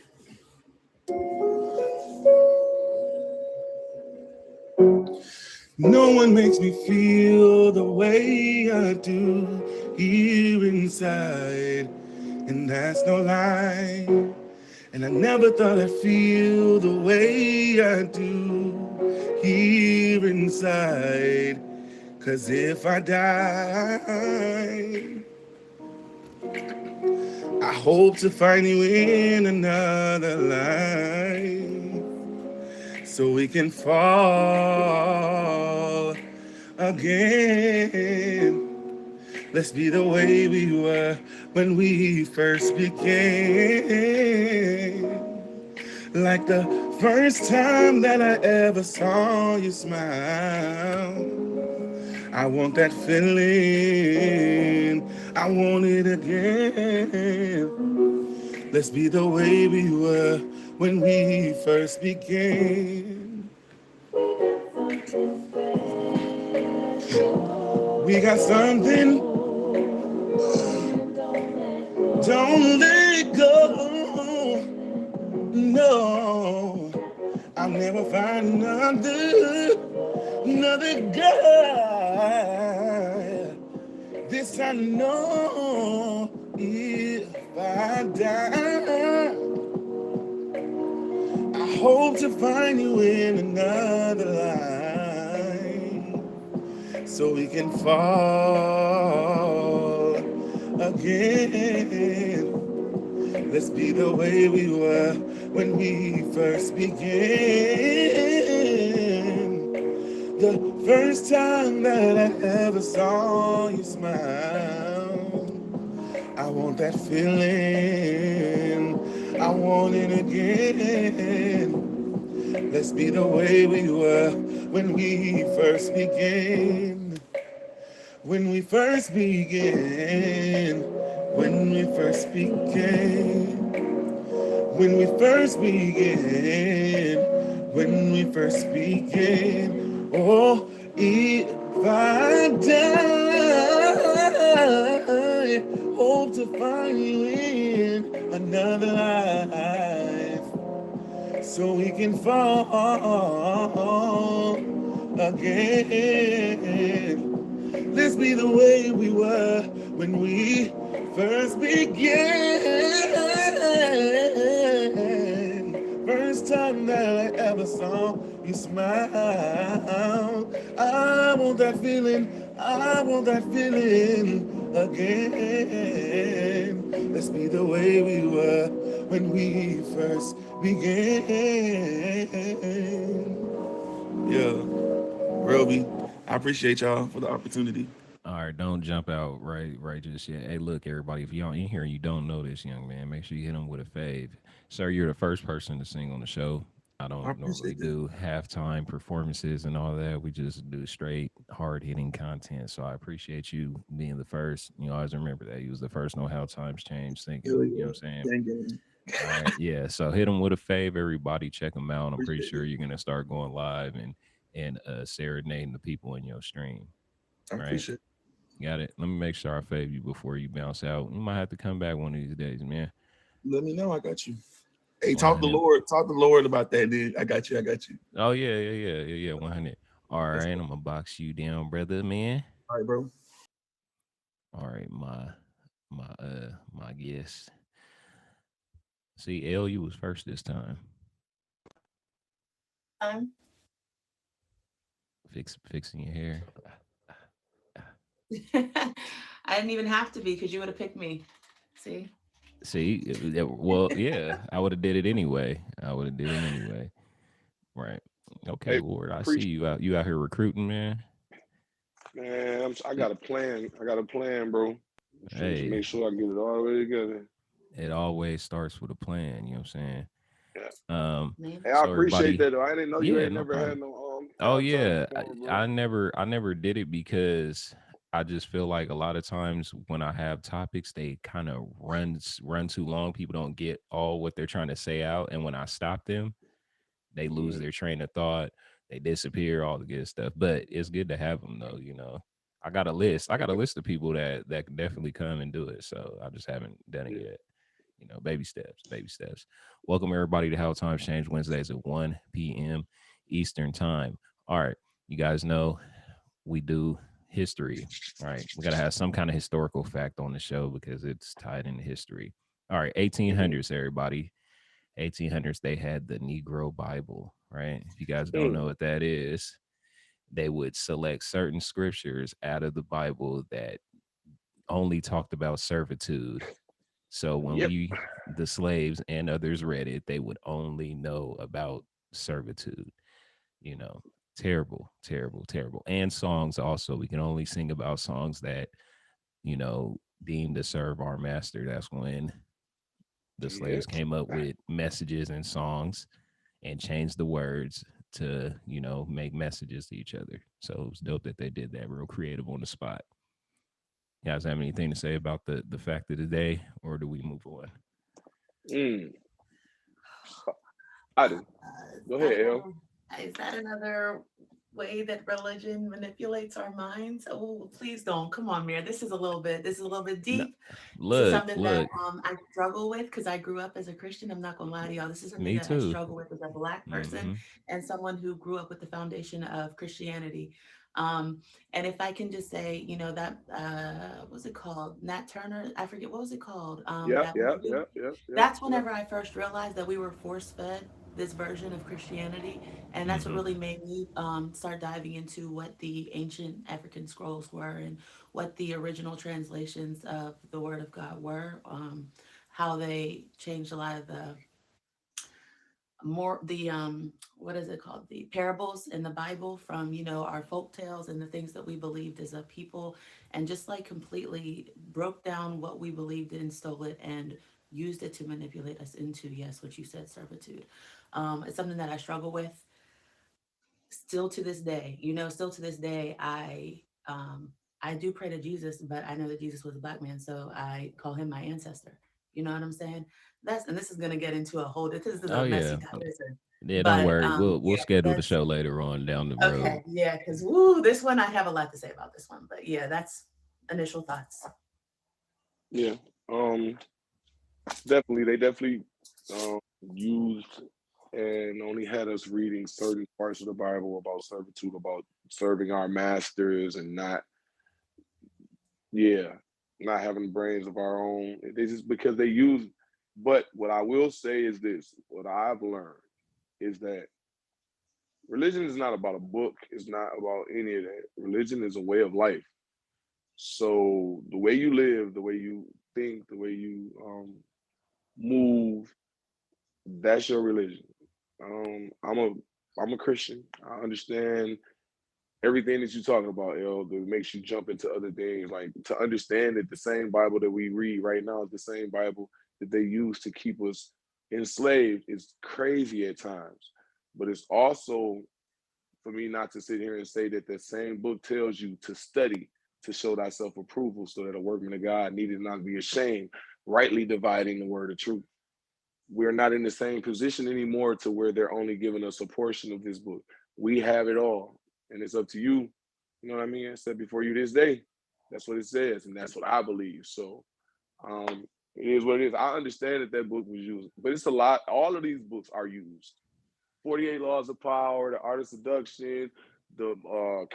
No one makes me feel the way I do here inside, and that's no lie. And I never thought I'd feel the way I do here inside. 'Cause if I die, I hope to find you in another life, so we can fall again. Let's be the way we were when we first began. Like the first time that I ever saw you smile. I want that feeling, I want it again. Let's be the way we were when we first began. We got something, don't let it go. No, I'll never find another guy. This I know, if I die, I hope to find you in another life, so we can fall again. Let's be the way we were when we first began. The first time that I ever saw you smile. I want that feeling, I want it again. Let's be the way we were when we first began. When we first began. When we first began. When we first began. When we first began. Oh, if I die, hope to find you in another life, so we can fall again. Let's be the way we were when we first began. First time that I ever saw you smile. I want that feeling, I want that feeling again. Let's be the way we were when we first began. Yeah, Roby, I appreciate y'all for the opportunity. All right, don't jump out right just yet. Hey, look, everybody, if y'all in here and you don't know this young man, make sure you hit him with a fave. Sir, you're the first person to sing on the show. I I don't normally appreciate that. do halftime performances and all that. We just do straight, hard hitting content. So I appreciate you being the first. You always remember that. He was the first on How Times Change singing. Hell You know yeah. what I'm saying? Gang, gang. All right. Yeah. So hit him with a fave, everybody. Check him out. I'm pretty Appreciate sure it. you're gonna start going live and serenading the people in your stream. I Right. appreciate it. Got it. Let me make sure I fave you before you bounce out. You might have to come back one of these days, man. Let me know. I got you. Hey, talk to 100. Lord. Talk to Lord about that, dude. I got you. I got you. Oh yeah. 100. All Let's right, go. I'm gonna box you down, brother, man. All right, bro. All right, my guest. See, L, you was first this time. Um, Fixing your hair. I didn't even have to be because you would have picked me. See? See, well, yeah, I would have did it anyway. I would have did it anyway. Right. Okay, Hey, Lord, I see preach, you out. You out here recruiting, man. man. I got a plan. I got a plan, bro. Trying to Hey, make sure I get it all the way together. it always starts with a plan. You know what I'm saying? Yeah. Man. Hey, I So appreciate everybody, that though. I didn't know you yeah, ain't no never had problem. no Oh halftime yeah, performer, bro. I never did it because I just feel like a lot of times when I have topics, they kind of run too long. People don't get all what they're trying to say out, and when I stop them, they lose Yeah. their train of thought. They disappear, all the good stuff. But it's good to have them though. You know, I got a list. I got a list of people that can definitely come and do it. So I just haven't done it Yeah. yet. You know, baby steps, baby steps. Welcome everybody to How Times Change Wednesdays at 1 p.m. Eastern Time. All right, you guys know we do history, right? We got to have some kind of historical fact on the show because it's tied into history. All right, Mhm. 1800s, everybody. 1800s, they had the Negro Bible, right? If you guys don't Mm. know what that is, they would select certain scriptures out of the Bible that only talked about servitude. So when Yep. the slaves and others read it, they would only know about servitude. You know, terrible, terrible, terrible. And songs also. We can only sing about songs that, deemed to serve our master. That's when the slaves Yep. came up with messages and songs and changed the words to, make messages to each other. So it was dope that they did that, real creative on the spot. You guys have anything to say about the fact of the day, or do we move on? Mm. I do. Is Go that ahead, L. another way that religion manipulates our minds? Oh, please don't. Come on, Mir. This is a little bit No, deep. This is look, something that look. I struggle with because I grew up as a Christian. I'm not gonna lie to y'all. This is something Me that I too. struggle with as a Black person Mm-hmm. and someone who grew up with the foundation of Christianity. Um, and if I can just say, that what was it called? Nat Turner. I forget what was it called. Yep, That yep, movie. yep, yep, yep, That's yep. whenever I first realized that we were force fed this version of Christianity. And that's what Mm-hmm. really made me start diving into what the ancient African scrolls were and what the original translations of the Word of God were, how they changed a lot of the what is it called, the parables in the Bible from our folk tales and the things that we believed as a people, and just like completely broke down what we believed in, stole it, and used it to manipulate us into, yes, what you said, servitude. It's something that I struggle with still to this day. Still to this day, I do pray to Jesus, but I know that Jesus was a Black man, so I call him my ancestor. You know what I'm saying? And this is gonna get into a whole, this is Oh a messy yeah. topic. Listen. Yeah, don't But worry. We'll yeah, schedule the that's show later on down the road. okay. Yeah, because woo, this one I have a lot to say about this one. But yeah, that's initial thoughts. Yeah. Um, definitely. They definitely used and only had us reading certain parts of the Bible about servitude, about serving our masters and not, yeah, not having brains of our own. They just because they use. But what I will say is this: what I've learned is that religion is not about a book. It's not about any of that. Religion is a way of life. So the way you live, the way you think, the way you move, that's your religion. I'm a Christian. I understand everything that you're talking about, El, that makes you jump into other things. Like to understand that the same Bible that we read right now is the same Bible that they use to keep us enslaved is crazy at times. But it's also for me not to sit here and say that the same book tells you to study to show thyself approval so that a workman of God needed not be ashamed, rightly dividing the word of truth. We're not in the same position anymore to where they're only giving us a portion of this book. We have it all, and it's up to you. You know what I mean? I said before you this day. That's what it says, and that's what I believe. So it is what it is. I understand that that book was used, but it's a lot. All of these books are used. 48 Laws of Power, The Art of Seduction, the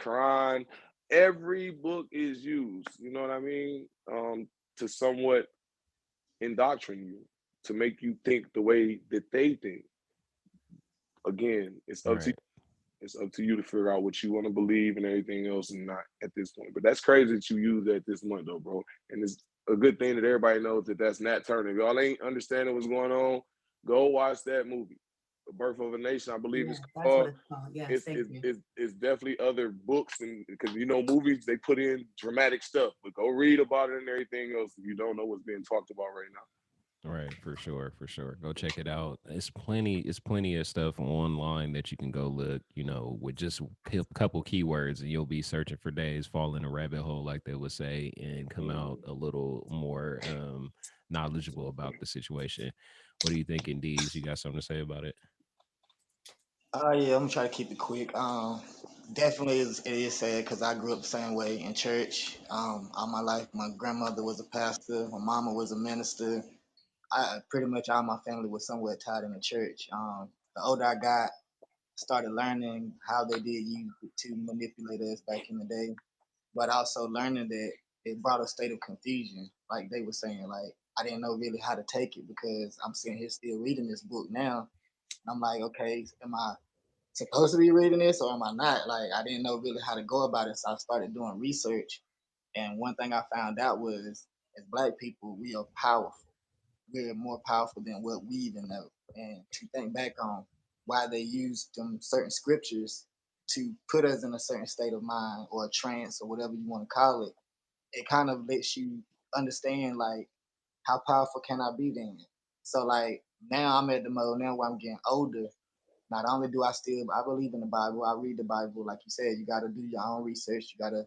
Quran. Every book is used. You know what I mean? To somewhat indoctrinate you, to make you think the way that they think. Again, it's All up to you. right. It's up to you to figure out what you want to believe and everything else, and not at this point. But that's crazy that you use that this month, though, bro. And it's a good thing that everybody knows that that's Nat Turner. If y'all ain't understanding what's going on, go watch that movie. The Birth of a Nation, I believe Yeah, it's that's what called. it's called. Yes, It's thank it's you. it's, it's definitely other books, and because movies they put in dramatic stuff, but go read about it and everything else if you don't know what's being talked about right now. Right, for sure, for sure. Go check it out. It's plenty of stuff online that you can go look, with just a couple keywords, and you'll be searching for days, fall in a rabbit hole, like they would say, and come out a little more knowledgeable about the situation. What do you think, Indeed? You got something to say about it? Yeah, I'm gonna try to keep it quick. Definitely it is sad because I grew up the same way in church. All my life, my grandmother was a pastor, my mama was a minister. I pretty much all my family was somewhat tied in the church. The older I got, started learning how they did use it to manipulate us back in the day, but also learning that it brought a state of confusion. Like they were saying, like I didn't know really how to take it because I'm sitting here still reading this book now. And I'm like, okay, am I supposed to be reading this or am I not? Like I didn't know really how to go about it, so I started doing research. And one thing I found out was, as Black people, we are powerful. We're more powerful than what we even know. And to think back on why they used them certain scriptures to put us in a certain state of mind or a trance or whatever you want to call it, it kind of lets you understand like how powerful can I be then. So like now I'm at the mode now where I'm getting older. Not only do I believe in the Bible, I read the Bible. Like you said, you gotta do your own research, you gotta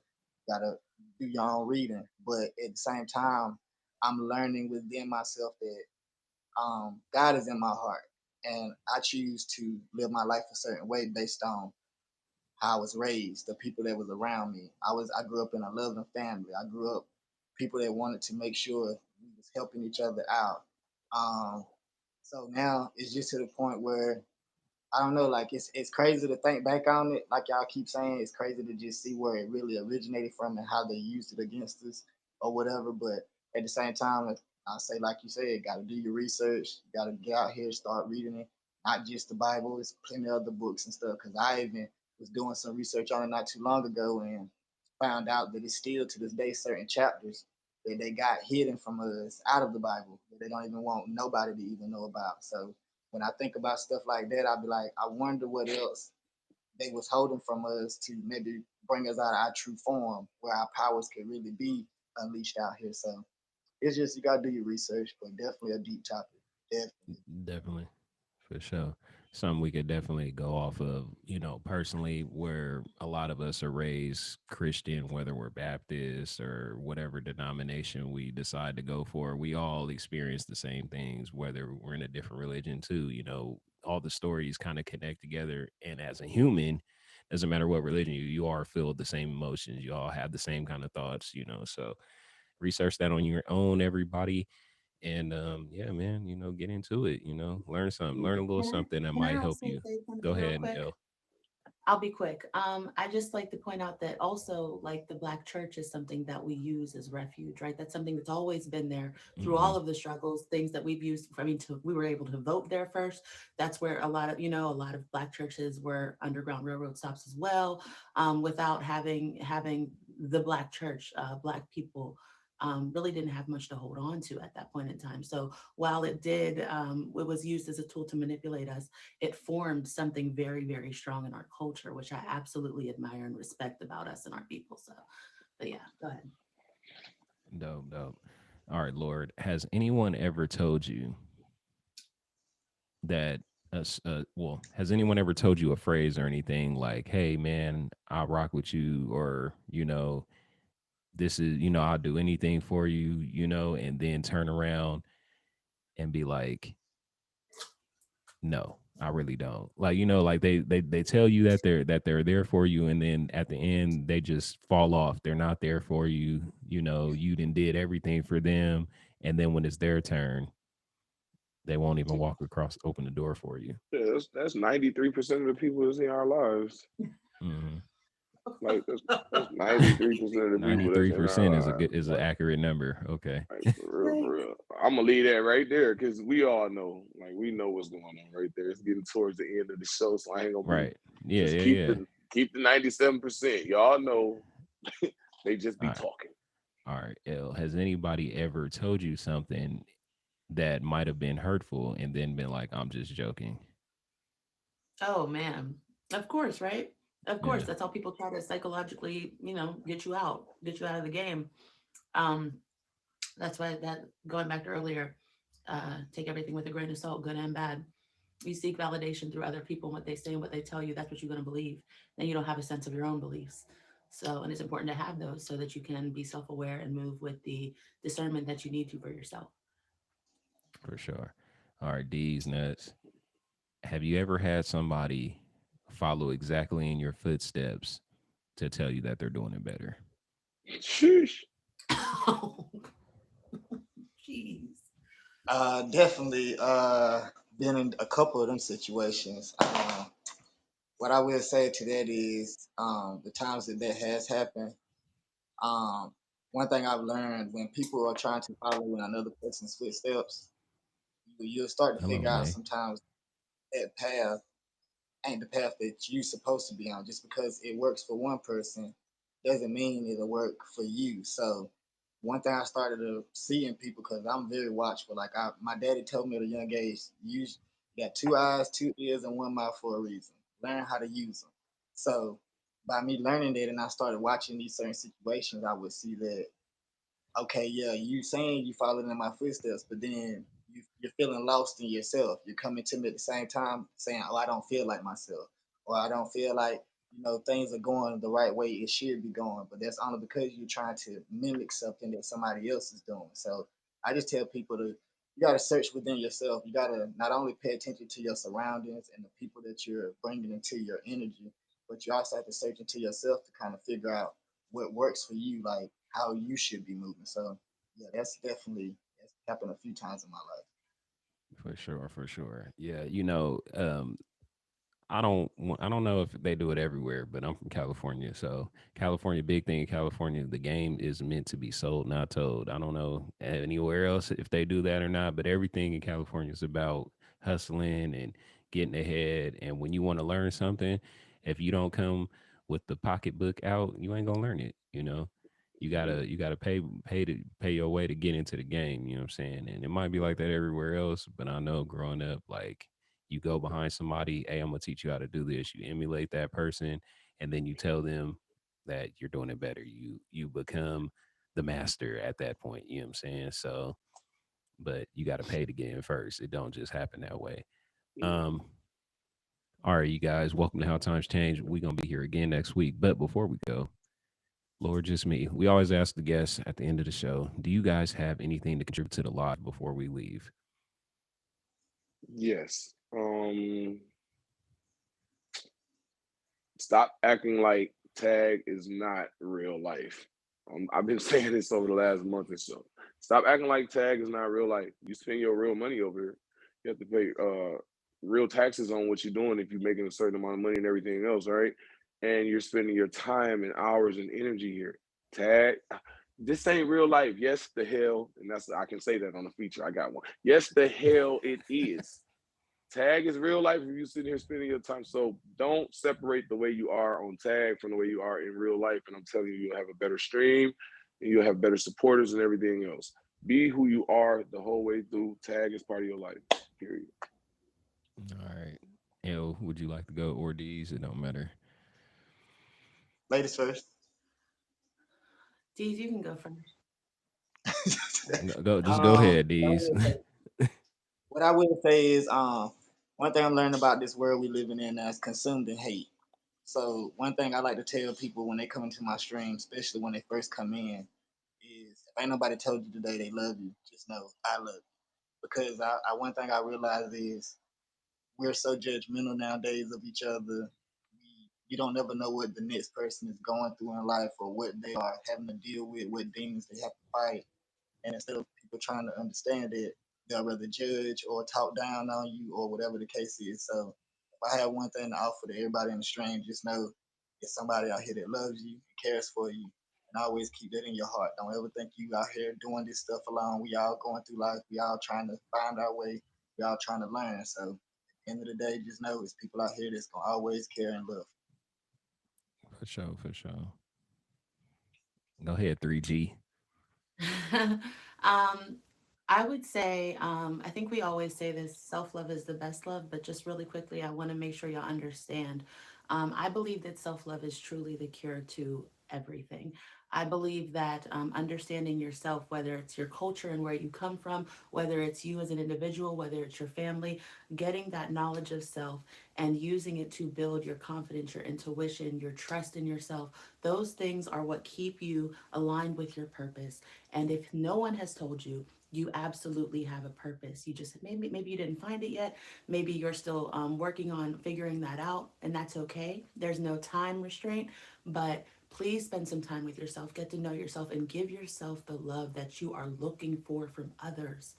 do your own reading. But at the same time, I'm learning within myself that God is in my heart, and I choose to live my life a certain way based on how I was raised, the people that was around me. I grew up in a loving family. I grew up people that wanted to make sure we was helping each other out. Um, so now it's just to the point where I don't know, like it's crazy to think back on it. Like y'all keep saying, it's crazy to just see where it really originated from and how they used it against us or whatever. But at the same time, I say, like you said, got to do your research. Got to get out here, start reading it. Not just the Bible. It's plenty of other books and stuff. Because I even was doing some research on it not too long ago and found out that it's still to this day certain chapters that they got hidden from us out of the Bible that they don't even want nobody to even know about. So when I think about stuff like that, I'd be like, I wonder what else they was holding from us to maybe bring us out of our true form, where our powers could really be unleashed out here. So it's just you gotta do your research, but definitely a deep topic. Definitely. Definitely, for sure. Something we could definitely go off of, personally, where a lot of us are raised Christian, whether we're Baptist or whatever denomination we decide to go for, we all experience the same things, whether we're in a different religion, too. All the stories kind of connect together. And as a human, doesn't matter what religion you are filled the same emotions. You all have the same kind of thoughts. So research that on your own, everybody. And yeah, man, get into it, learn something, learn a little Can I something that can I might help also you. say Go something real ahead, quick? L. I'll be quick. I just like to point out that also, like the Black church is something that we use as refuge, right? That's something that's always been there through Mm-hmm. all of the struggles, things that we've used. I mean, we were able to vote there first. That's where a lot of Black churches were underground railroad stops as well. Without having the Black church, Black people really didn't have much to hold on to at that point in time. So while it was used as a tool to manipulate us, it formed something very, very strong in our culture, which I absolutely admire and respect about us and our people. So, but yeah, go ahead. Dope, dope. All right, Lord, has anyone ever told you that well, has anyone ever told you a phrase or anything like, hey man, I'll rock with you, or this is, I'll do anything for you, and then turn around and be like, no, I really don't. Like, like they tell you that they're there for you, and then at the end they just fall off. They're not there for you. You did everything for them, and then when it's their turn, they won't even walk across, open the door for you. Yeah, that's 93% of the people that's in our lives. Mm-hmm. Like that's 93% of the people that's in our 93% is a lives. good is an accurate number. Okay. Like for real, for real. I'm gonna leave that right there because we all know, like we know what's going on right there. It's getting towards the end of the show, so I ain't gonna be Right. Yeah, just yeah, yeah. keep the 97%. Y'all know they just All be right. talking. All right. L, has anybody ever told you something that might have been hurtful and then been like, I'm just joking? Oh man. Of course, right? Of course. Yeah, That's how people try to psychologically, get you out of the game. Um, that's why that going back to earlier, take everything with a grain of salt, good and bad. You seek validation through other people and what they say and what they tell you, that's what you're gonna believe. Then you don't have a sense of your own beliefs. So, and it's important to have those so that you can be self-aware and move with the discernment that you need to for yourself. for sure. All right, D's nuts. Have you ever had somebody follow exactly in your footsteps to tell you that they're doing it better? Sheesh. Oh, jeez. Definitely been in a couple of them situations. What I will say to that is the times that that has happened. Um, One thing I've learned when people are trying to follow in another person's footsteps, you'll start to Hello, figure out May. sometimes that path ain't the path that you supposed to be on. Just because it works for one person doesn't mean it'll work for you. So one thing I started to see in people, because I'm very watchful. Like my daddy told me at a young age, you got two eyes, two ears, and one mouth for a reason. Learn how to use them. So by me learning that, and I started watching these certain situations, I would see that okay, yeah, you saying you following in my footsteps, but then you're feeling lost in yourself. You're coming to me at the same time saying, oh, I don't feel like myself, or I don't feel like, things are going the right way it should be going. But that's only because you're trying to mimic something that somebody else is doing. So I just tell people you got to search within yourself. You got to not only pay attention to your surroundings and the people that you're bringing into your energy, but you also have to search into yourself to kind of figure out what works for you, like how you should be moving. So yeah, that's happened a few times in my life. For sure, for sure. Yeah, I don't know if they do it everywhere, but I'm from California, so California, big thing in California, the game is meant to be sold, not told. I don't know anywhere else if they do that or not, but everything in California is about hustling and getting ahead. And when you want to learn something, if you don't come with the pocketbook out, you ain't gonna learn it. You gotta pay your way to get into the game. You know what I'm saying? And it might be like that everywhere else, but I know growing up, like you go behind somebody, hey, I'm gonna teach you how to do this. You emulate that person, and then you tell them that you're doing it better. You become the master at that point. You know what I'm saying? So, but you got to pay to get in first. It don't just happen that way. Um, all right, you guys, welcome to How Times Change. We're gonna be here again next week. But before we go, Lord, just me. We always ask the guests at the end of the show, do you guys have anything to contribute to the live before we leave? Yes. Stop acting like tag is not real life. I've been saying this over the last month or so. Stop acting like tag is not real life. You spend your real money over here. You have to pay real taxes on what you're doing if you're making a certain amount of money and everything else, right? And you're spending your time and hours and energy here. Tag, this ain't real life. Yes, the hell, and that's I can say that on the feature. I got one. Yes, the hell it is. Tag is real life if you sitting here spending your time. So don't separate the way you are on tag from the way you are in real life. And I'm telling you, you'll have a better stream and you'll have better supporters and everything else. Be who you are the whole way through. Tag is part of your life. Period. All right. L, would you like to go or D's? It don't matter. Ladies first. Deez, you can go first. Just go ahead, What I D's. will say, what I will say is, one thing I'm learning about this world we living in now is consumed in hate. So one thing I like to tell people when they come into my stream, especially when they first come in, is if ain't nobody told you today they love you, just know I love you. Because I one thing I realize is we're so judgmental nowadays of each other. You don't never know what the next person is going through in life or what they are having to deal with, what demons they have to fight. And instead of people trying to understand it, they'll rather judge or talk down on you or whatever the case is. So if I have one thing to offer to everybody in the stream, just know there's somebody out here that loves you, cares for you, and always keep that in your heart. Don't ever think you out here doing this stuff alone. We all going through life. We all trying to find our way. We all trying to learn. So at the end of the day, just know it's people out here that's gonna always care and love. For sure, for sure. Go ahead, 3G. um, I would say, I think we always say this, self-love is the best love, but just really quickly, I want to make sure y'all understand. I believe that self-love is truly the cure to everything. I believe that understanding yourself, whether it's your culture and where you come from, whether it's you as an individual, whether it's your family, getting that knowledge of self and using it to build your confidence, your intuition, your trust in yourself, those things are what keep you aligned with your purpose. And if no one has told you, you absolutely have a purpose. You just maybe you didn't find it yet. Maybe you're still working on figuring that out, and that's okay. There's no time restraint, but please spend some time with yourself, get to know yourself, and give yourself the love that you are looking for from others.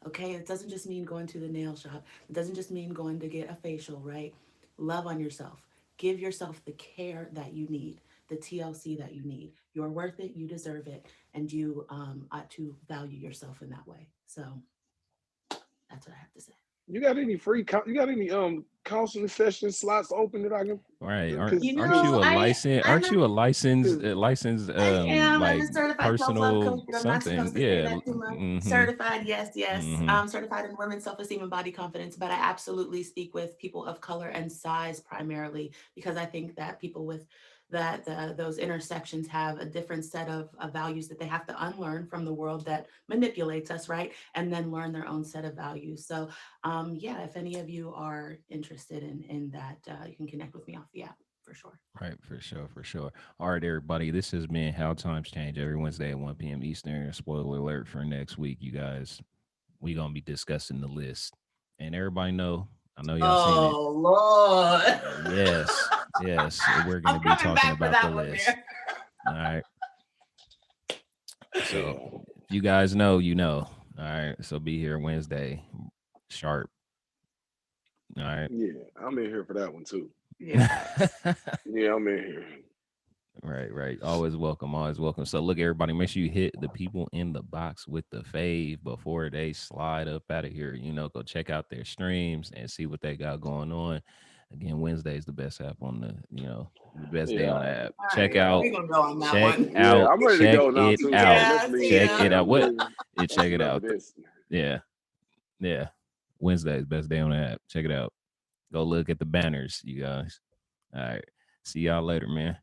Okay, it doesn't just mean going to the nail shop. It doesn't just mean going to get a facial, right? Love on yourself. Give yourself the care that you need, the TLC that you need. You're worth it. You deserve it, and you ought to value yourself in that way. So that's what I have to say. You got any you got any counseling session slots open that I can? Right. Because You Aren't you know, a licensed? I'm Aren't a you a licensed because I am. I'm like a certified self-love personal coach, but I'm not something? supposed to say Yeah. that too much. Mm-hmm. Certified, yes, yes. Mm-hmm. Certified in women's self-esteem and body confidence, but I absolutely speak with people of color and size primarily because I think that people with those intersections have a different set of values that they have to unlearn from the world that manipulates us, right? And then learn their own set of values. So, yeah, if any of you are interested in that, you can connect with me off the app for sure. Right, for sure, for sure. All right, everybody. This has been How Times Change every Wednesday at 1 p.m. Eastern. Spoiler alert for next week, you guys. We gonna be discussing the list. And everybody know, I know y'all seen it. Oh Lord. Yes, yes. We're gonna I'm be coming talking back for about the that one, list. man. All right. So if you guys know, you know. All right. So be here Wednesday, sharp. All right. yeah, I'm in here for that one too. Yeah. Yeah, I'm in here. Right, right. Always welcome, always welcome. So look, everybody, make sure you hit the people in the box with the fave before they slide up out of here. You know, go check out their streams and see what they got going on. Again, Wednesday is the best app on the best day Yeah, on the app. All Check right. out, We're gonna go on that check one. yeah, I'm ready to check go now it too. So out. Yeah, definitely, Check it Tina. out. What? definitely, Check that's it enough out. of this. Yeah, yeah. Wednesday is best day on the app. Check it out. Go look at the banners, you guys. All right. See y'all later, man.